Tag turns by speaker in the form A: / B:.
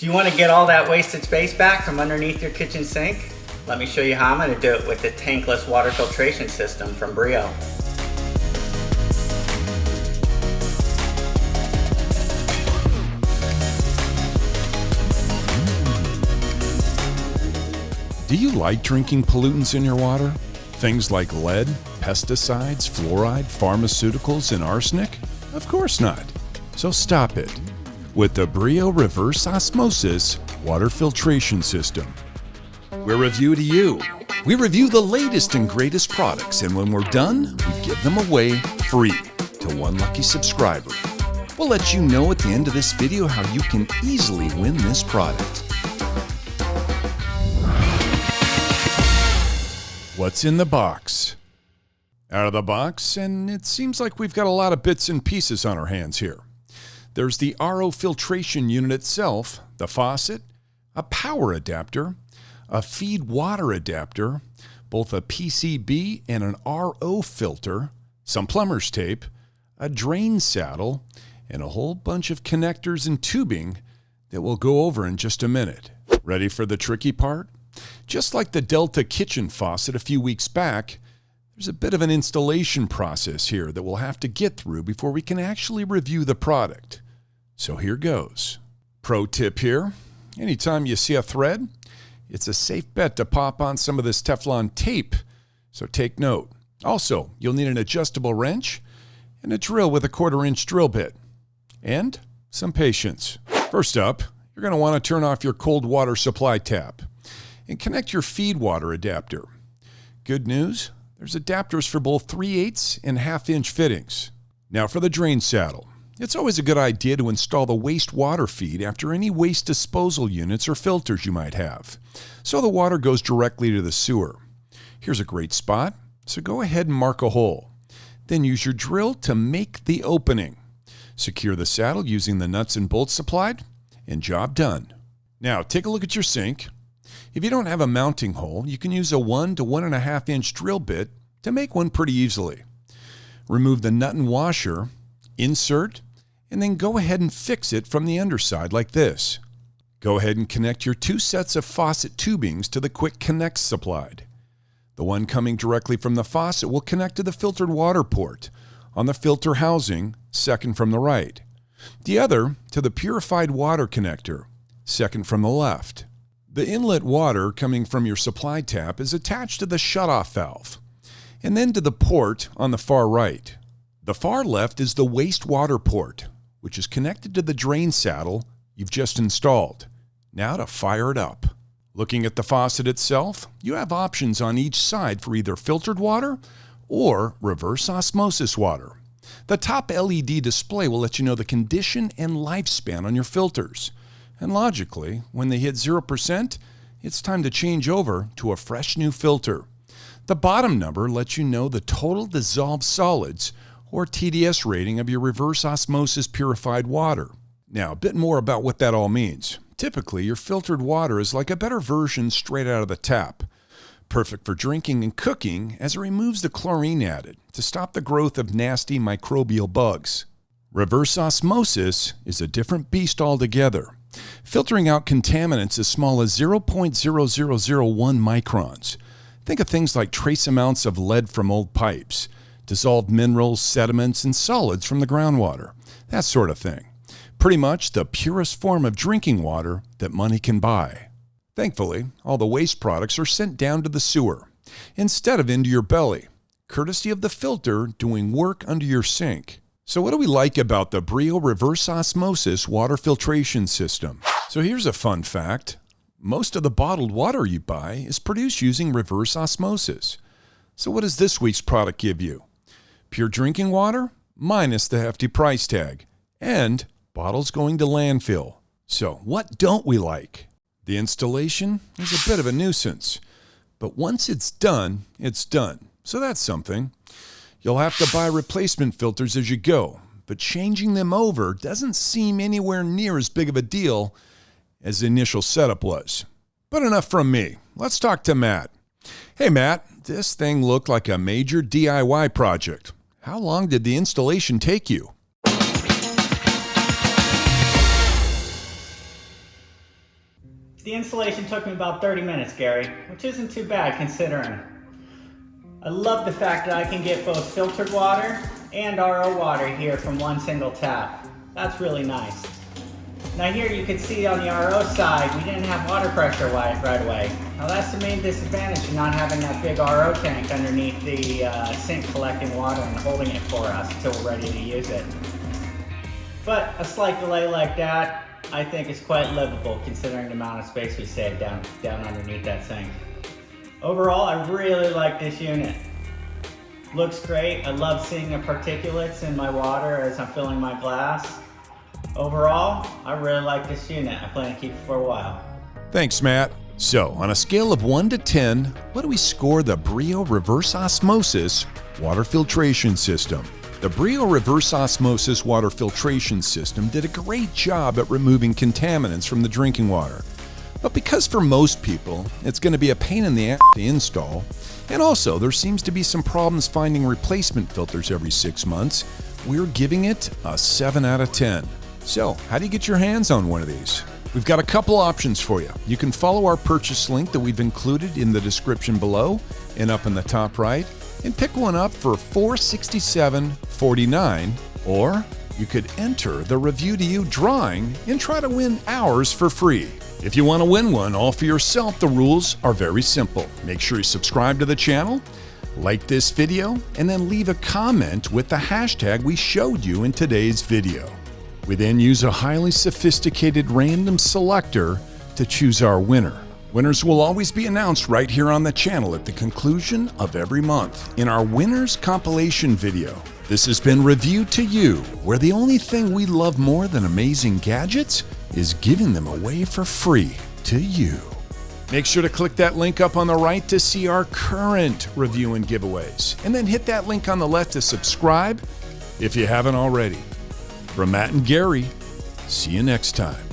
A: Do you want to get all that wasted space back from underneath your kitchen sink? Let me show you how I'm going to do it with the tankless water filtration system from Brio.
B: Do you like drinking pollutants in your water? Things like lead, pesticides, fluoride, pharmaceuticals, and arsenic? Of course not. So stop it with the Brio Reverse Osmosis Water Filtration System. We're review to you. We review the latest and greatest products, and when we're done, we give them away free to one lucky subscriber. We'll let you know at the end of this video how you can easily win this product. What's in the box? Out of the box, and it seems like we've got a lot of bits and pieces on our hands here. There's the RO filtration unit itself, the faucet, a power adapter, a feed water adapter, both a PCB and an RO filter, some plumber's tape, a drain saddle, and a whole bunch of connectors and tubing that we'll go over in just a minute. Ready for the tricky part? Just like the Delta kitchen faucet a few weeks back, there's a bit of an installation process here that we'll have to get through before we can actually review the product. So here goes. Pro tip here, anytime you see a thread, it's a safe bet to pop on some of this Teflon tape, so take note. Also, you'll need an adjustable wrench and a drill with a 1/4-inch drill bit. And some patience. First up, you're going to want to turn off your cold water supply tap and connect your feed water adapter. Good news, there's adapters for both 3/8 and 1/2-inch fittings. Now for the drain saddle. It's always a good idea to install the wastewater feed after any waste disposal units or filters you might have, so the water goes directly to the sewer. Here's a great spot, so go ahead and mark a hole. Then use your drill to make the opening. Secure the saddle using the nuts and bolts supplied, and job done. Now take a look at your sink. If you don't have a mounting hole, you can use a 1 to 1.5-inch drill bit to make one pretty easily. Remove the nut and washer, insert, and then go ahead and fix it from the underside like this. Go ahead and connect your 2 sets of faucet tubings to the quick connects supplied. The one coming directly from the faucet will connect to the filtered water port on the filter housing, second from the right. The other to the purified water connector, second from the left. The inlet water coming from your supply tap is attached to the shutoff valve, and then to the port on the far right. The far left is the wastewater port, which is connected to the drain saddle you've just installed. Now to fire it up. Looking at the faucet itself, you have options on each side for either filtered water or reverse osmosis water. The top LED display will let you know the condition and lifespan on your filters. And logically, when they hit 0%, it's time to change over to a fresh new filter. The bottom number lets you know the total dissolved solids or TDS rating of your reverse osmosis purified water. Now, a bit more about what that all means. Typically, your filtered water is like a better version straight out of the tap. Perfect for drinking and cooking as it removes the chlorine added to stop the growth of nasty microbial bugs. Reverse osmosis is a different beast altogether, filtering out contaminants as small as 0.0001 microns. Think of things like trace amounts of lead from old pipes, dissolved minerals, sediments, and solids from the groundwater, that sort of thing. Pretty much the purest form of drinking water that money can buy. Thankfully, all the waste products are sent down to the sewer, instead of into your belly, courtesy of the filter doing work under your sink. So what do we like about the Brio Reverse Osmosis Water Filtration System? So here's a fun fact. Most of the bottled water you buy is produced using reverse osmosis. So what does this week's product give you? Pure drinking water, minus the hefty price tag, and bottles going to landfill. So what don't we like? The installation is a bit of a nuisance, but once it's done, it's done. So that's something. You'll have to buy replacement filters as you go, but changing them over doesn't seem anywhere near as big of a deal as the initial setup was. But enough from me. Let's talk to Matt. Hey Matt, this thing looked like a major DIY project. How long did the installation take you?
A: The installation took me about 30 minutes, Gary, which isn't too bad considering. I love the fact that I can get both filtered water and RO water here from one single tap. That's really nice. Now here you can see on the RO side, we didn't have water pressure right away. Now that's the main disadvantage of not having that big RO tank underneath the sink collecting water and holding it for us until we're ready to use it. But a slight delay like that, I think is quite livable considering the amount of space we save down underneath that sink. Overall, I really like this unit. Looks great. I love seeing the particulates in my water as I'm filling my glass. Overall, I really like this unit. I plan to keep it for a while.
B: Thanks, Matt. So, on a scale of 1 to 10, what do we score the Brio reverse osmosis water filtration system? The Brio reverse osmosis water filtration system did a great job at removing contaminants from the drinking water. But because for most people, it's going to be a pain in the ass to install, and also there seems to be some problems finding replacement filters every 6 months, we're giving it a 7 out of 10. So, how do you get your hands on one of these? We've got a couple options for you. You can follow our purchase link that we've included in the description below and up in the top right, and pick one up for $467.49, or you could enter the Review to You drawing and try to win ours for free. If you want to win one all for yourself, the rules are very simple. Make sure you subscribe to the channel, like this video, and then leave a comment with the hashtag we showed you in today's video. We then use a highly sophisticated random selector to choose our winner. Winners will always be announced right here on the channel at the conclusion of every month in our Winners Compilation video. This has been Review to You, where the only thing we love more than amazing gadgets is giving them away for free to you. Make sure to click that link up on the right to see our current review and giveaways, and then hit that link on the left to subscribe if you haven't already. From Matt and Gary, see you next time.